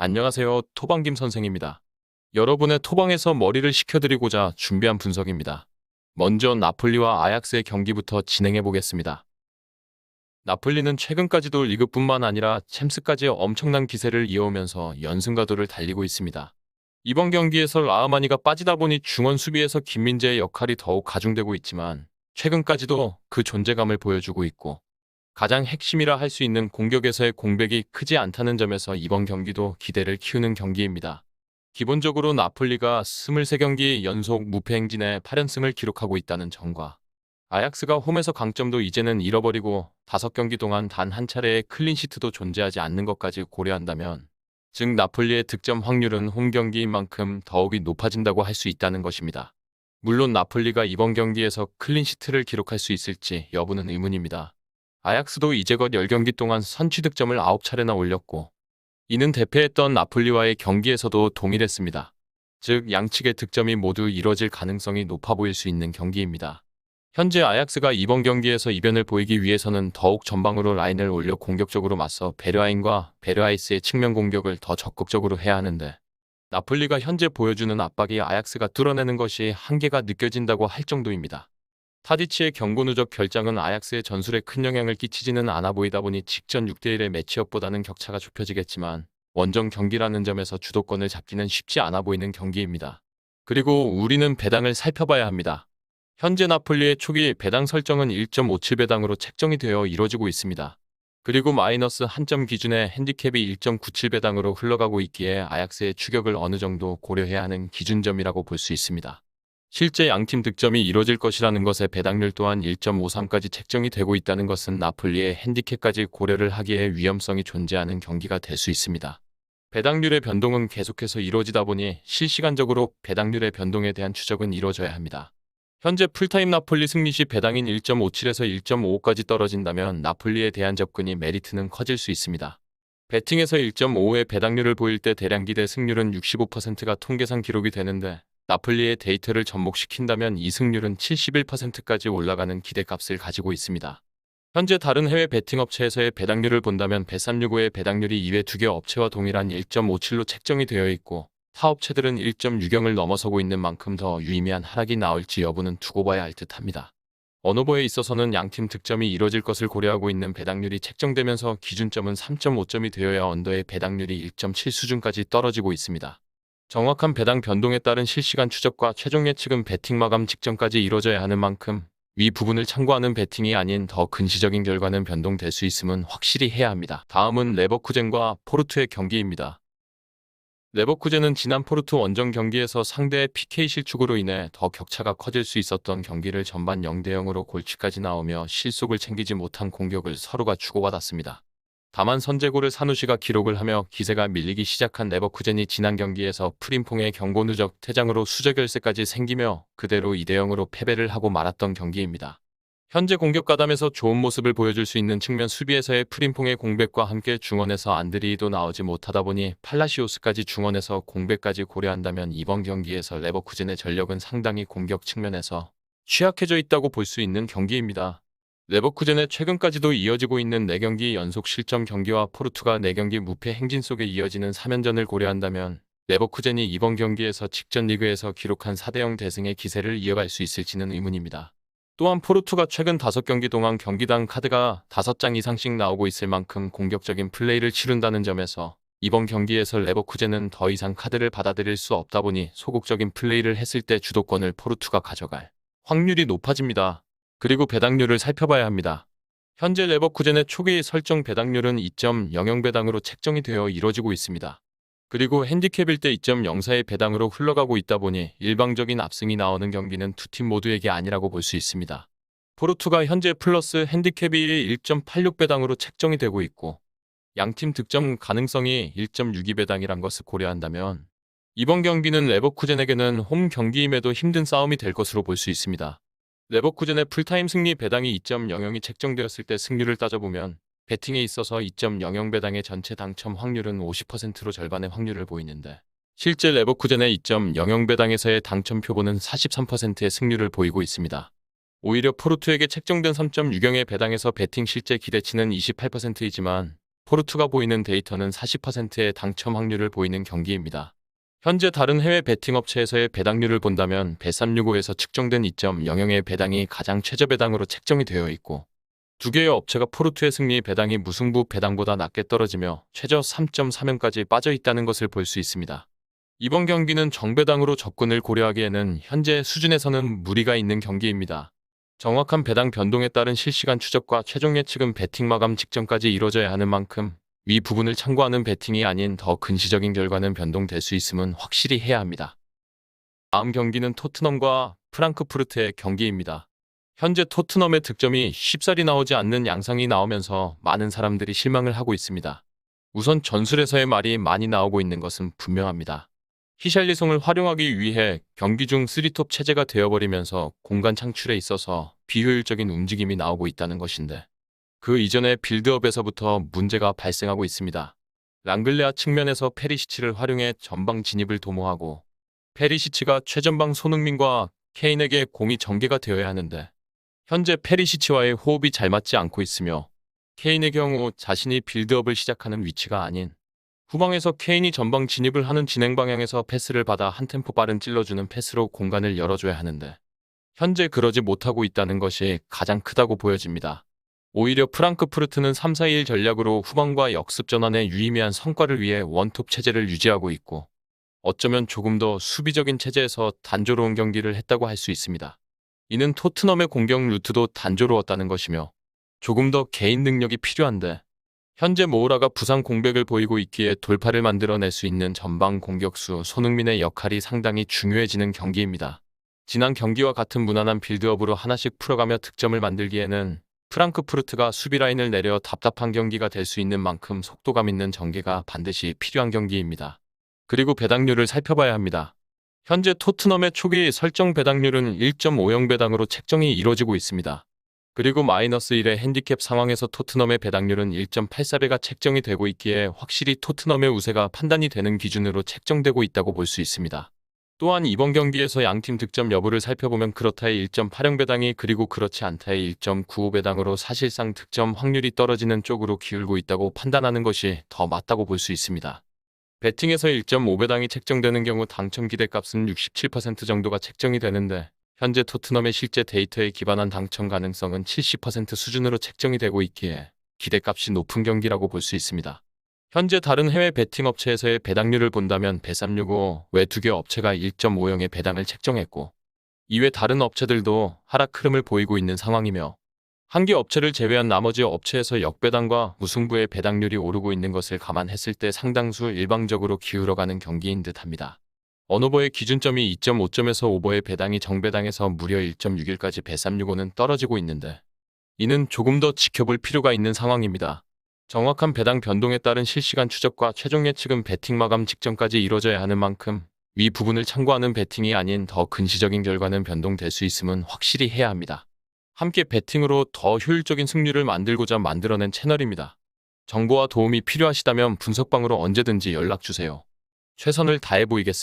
안녕하세요. 토방김 선생입니다. 여러분의 토방에서 머리를 식혀드리고자 준비한 분석입니다. 먼저 나폴리와 아약스의 경기부터 진행해 보겠습니다. 나폴리는 최근까지도 리그뿐만 아니라 챔스까지 엄청난 기세를 이어오면서 연승가도를 달리고 있습니다. 이번 경기에서 라흐마니가 빠지다 보니 중원 수비에서 김민재의 역할이 더욱 가중되고 있지만 최근까지도 그 존재감을 보여주고 있고 가장 핵심이라 할 수 있는 공격에서의 공백이 크지 않다는 점에서 이번 경기도 기대를 키우는 경기입니다. 기본적으로 나폴리가 23경기 연속 무패 행진에 8연승을 기록하고 있다는 점과 아약스가 홈에서 강점도 이제는 잃어버리고 5경기 동안 단 한 차례의 클린시트도 존재하지 않는 것까지 고려한다면 즉 나폴리의 득점 확률은 홈 경기인 만큼 더욱이 높아진다고 할 수 있다는 것입니다. 물론 나폴리가 이번 경기에서 클린시트를 기록할 수 있을지 여부는 의문입니다. 아약스도 이제껏 10경기 동안 선취 득점을 9차례나 올렸고 이는 대패했던 나폴리와의 경기에서도 동일했습니다. 즉 양측의 득점이 모두 이뤄질 가능성이 높아 보일 수 있는 경기입니다. 현재 아약스가 이번 경기에서 이변을 보이기 위해서는 더욱 전방으로 라인을 올려 공격적으로 맞서 베르하인과 베르하이스의 측면 공격을 더 적극적으로 해야 하는데 나폴리가 현재 보여주는 압박이 아약스가 뚫어내는 것이 한계가 느껴진다고 할 정도입니다. 타디치의 경고 누적 결장은 아약스의 전술에 큰 영향을 끼치지는 않아 보이다 보니 직전 6대1의 매치업보다는 격차가 좁혀지겠지만 원정 경기라는 점에서 주도권을 잡기는 쉽지 않아 보이는 경기입니다. 그리고 우리는 배당을 살펴봐야 합니다. 현재 나폴리의 초기 배당 설정은 1.57배당으로 책정이 되어 이뤄지고 있습니다. 그리고 마이너스 한 점 기준의 핸디캡이 1.97배당으로 흘러가고 있기에 아약스의 추격을 어느 정도 고려해야 하는 기준점이라고 볼 수 있습니다. 실제 양팀 득점이 이뤄질 것이라는 것의 배당률 또한 1.53까지 책정이 되고 있다는 것은 나폴리의 핸디캡까지 고려를 하기에 위험성이 존재하는 경기가 될 수 있습니다. 배당률의 변동은 계속해서 이루어지다 보니 실시간적으로 배당률의 변동에 대한 추적은 이루어져야 합니다. 현재 풀타임 나폴리 승리 시 배당인 1.57에서 1.55까지 떨어진다면 나폴리에 대한 접근이 메리트는 커질 수 있습니다. 배팅에서 1.55의 배당률을 보일 때 대량 기대 승률은 65%가 통계상 기록이 되는데 나폴리의 데이터를 접목시킨다면 이 승률은 71%까지 올라가는 기대값을 가지고 있습니다. 현재 다른 해외 베팅 업체에서의 배당률을 본다면 bet365의 배당률이 이외 2개 업체와 동일한 1.57로 책정이 되어 있고 타 업체들은 1.60을 넘어서고 있는 만큼 더 유의미한 하락이 나올지 여부는 두고 봐야 할 듯합니다. 언오버에 있어서는 양팀 득점이 이뤄질 것을 고려하고 있는 배당률이 책정되면서 기준점은 3.5점이 되어야 언더의 배당률이 1.7 수준까지 떨어지고 있습니다. 정확한 배당 변동에 따른 실시간 추적과 최종 예측은 배팅 마감 직전까지 이뤄져야 하는 만큼 위 부분을 참고하는 배팅이 아닌 더 근시적인 결과는 변동될 수 있음은 확실히 해야 합니다. 다음은 레버쿠젠과 포르투의 경기입니다. 레버쿠젠은 지난 포르투 원정 경기에서 상대의 PK 실축으로 인해 더 격차가 커질 수 있었던 경기를 전반 0대0으로 골치까지 나오며 실속을 챙기지 못한 공격을 서로가 주고받았습니다. 다만 선제골을 사누시가 기록을 하며 기세가 밀리기 시작한 레버쿠젠이 지난 경기에서 프림퐁의 경고 누적 퇴장으로 수적 열세까지 생기며 그대로 2대0으로 패배를 하고 말았던 경기입니다. 현재 공격 가담에서 좋은 모습을 보여줄 수 있는 측면 수비에서의 프림퐁의 공백과 함께 중원에서 안드리이도 나오지 못하다 보니 팔라시오스까지 중원에서 공백까지 고려한다면 이번 경기에서 레버쿠젠의 전력은 상당히 공격 측면에서 취약해져 있다고 볼 수 있는 경기입니다. 레버쿠젠의 최근까지도 이어지고 있는 4경기 연속 실점 경기와 포르투가 4경기 무패 행진 속에 이어지는 3연전을 고려한다면 레버쿠젠이 이번 경기에서 직전 리그에서 기록한 4대0 대승의 기세를 이어갈 수 있을지는 의문입니다. 또한 포르투가 최근 5경기 동안 경기당 카드가 5장 이상씩 나오고 있을 만큼 공격적인 플레이를 치른다는 점에서 이번 경기에서 레버쿠젠은 더 이상 카드를 받아들일 수 없다 보니 소극적인 플레이를 했을 때 주도권을 포르투가 가져갈 확률이 높아집니다. 그리고 배당률을 살펴봐야 합니다. 현재 레버쿠젠의 초기 설정 배당률은 2.00배당으로 책정이 되어 이뤄지고 있습니다. 그리고 핸디캡일 때 2.04의 배당으로 흘러가고 있다 보니 일방적인 압승이 나오는 경기는 두 팀 모두에게 아니라고 볼 수 있습니다. 포르투가 현재 플러스 핸디캡이 1.86배당으로 책정이 되고 있고 양팀 득점 가능성이 1.62배당이란 것을 고려한다면 이번 경기는 레버쿠젠에게는 홈 경기임에도 힘든 싸움이 될 것으로 볼 수 있습니다. 레버쿠젠의 풀타임 승리 배당이 2.00이 책정되었을 때 승률을 따져보면 배팅에 있어서 2.00배당의 전체 당첨 확률은 50%로 절반의 확률을 보이는데 실제 레버쿠젠의 2.00배당에서의 당첨 표본은 43%의 승률을 보이고 있습니다. 오히려 포르투에게 책정된 3.60의 배당에서 배팅 실제 기대치는 28%이지만 포르투가 보이는 데이터는 40%의 당첨 확률을 보이는 경기입니다. 현재 다른 해외 베팅 업체에서의 배당률을 본다면 bet365에서 측정된 2.00의 배당이 가장 최저 배당으로 책정이 되어 있고, 두 개의 업체가 포르투의 승리 배당이 무승부 배당보다 낮게 떨어지며 최저 3.3연까지 빠져 있다는 것을 볼 수 있습니다. 이번 경기는 정배당으로 접근을 고려하기에는 현재 수준에서는 무리가 있는 경기입니다. 정확한 배당 변동에 따른 실시간 추적과 최종 예측은 베팅 마감 직전까지 이뤄져야 하는 만큼 위 부분을 참고하는 베팅이 아닌 더 근시적인 결과는 변동될 수 있음은 확실히 해야 합니다. 다음 경기는 토트넘과 프랑크푸르트의 경기입니다. 현재 토트넘의 득점이 쉽사리 나오지 않는 양상이 나오면서 많은 사람들이 실망을 하고 있습니다. 우선 전술에서의 말이 많이 나오고 있는 것은 분명합니다. 히샬리송을 활용하기 위해 경기 중 3톱 체제가 되어버리면서 공간 창출에 있어서 비효율적인 움직임이 나오고 있다는 것인데, 그 이전의 빌드업에서부터 문제가 발생하고 있습니다. 랑글레아 측면에서 페리시치를 활용해 전방 진입을 도모하고, 페리시치가 최전방 손흥민과 케인에게 공이 전개가 되어야 하는데 현재 페리시치와의 호흡이 잘 맞지 않고 있으며, 케인의 경우 자신이 빌드업을 시작하는 위치가 아닌 후방에서 케인이 전방 진입을 하는 진행 방향에서 패스를 받아 한 템포 빠른 찔러주는 패스로 공간을 열어줘야 하는데 현재 그러지 못하고 있다는 것이 가장 크다고 보여집니다. 오히려 프랑크푸르트는 3-4-1 전략으로 후방과 역습 전환에 유의미한 성과를 위해 원톱 체제를 유지하고 있고, 어쩌면 조금 더 수비적인 체제에서 단조로운 경기를 했다고 할 수 있습니다. 이는 토트넘의 공격 루트도 단조로웠다는 것이며 조금 더 개인 능력이 필요한데, 현재 모우라가 부상 공백을 보이고 있기에 돌파를 만들어낼 수 있는 전방 공격수 손흥민의 역할이 상당히 중요해지는 경기입니다. 지난 경기와 같은 무난한 빌드업으로 하나씩 풀어가며 득점을 만들기에는 프랑크푸르트가 수비 라인을 내려 답답한 경기가 될 수 있는 만큼 속도감 있는 전개가 반드시 필요한 경기입니다. 그리고 배당률을 살펴봐야 합니다. 현재 토트넘의 초기 설정 배당률은 1.50 배당으로 책정이 이루어지고 있습니다. 그리고 -1의 핸디캡 상황에서 토트넘의 배당률은 1.84배가 책정이 되고 있기에 확실히 토트넘의 우세가 판단이 되는 기준으로 책정되고 있다고 볼 수 있습니다. 또한 이번 경기에서 양팀 득점 여부를 살펴보면 그렇다의 1.80 배당이 그리고 그렇지 않다의 1.95 배당으로 사실상 득점 확률이 떨어지는 쪽으로 기울고 있다고 판단하는 것이 더 맞다고 볼 수 있습니다. 배팅에서 1.5 배당이 책정되는 경우 당첨 기대값은 67% 정도가 책정이 되는데, 현재 토트넘의 실제 데이터에 기반한 당첨 가능성은 70% 수준으로 책정이 되고 있기에 기대값이 높은 경기라고 볼 수 있습니다. 현재 다른 해외 베팅 업체에서의 배당률을 본다면 bet365 외 두 개 업체가 1.50의 배당을 책정했고, 이외 다른 업체들도 하락 흐름을 보이고 있는 상황이며, 한 개 업체를 제외한 나머지 업체에서 역배당과 무승부의 배당률이 오르고 있는 것을 감안했을 때 상당수 일방적으로 기울어가는 경기인 듯합니다. 언오버의 기준점이 2.5점에서 오버의 배당이 정배당에서 무려 1.61까지 bet365는 떨어지고 있는데, 이는 조금 더 지켜볼 필요가 있는 상황입니다. 정확한 배당 변동에 따른 실시간 추적과 최종 예측은 베팅 마감 직전까지 이뤄져야 하는 만큼 위 부분을 참고하는 베팅이 아닌 더 근시적인 결과는 변동될 수 있음은 확실히 해야 합니다. 함께 베팅으로 더 효율적인 승률을 만들고자 만들어낸 채널입니다. 정보와 도움이 필요하시다면 분석방으로 언제든지 연락주세요. 최선을 다해 보이겠습니다.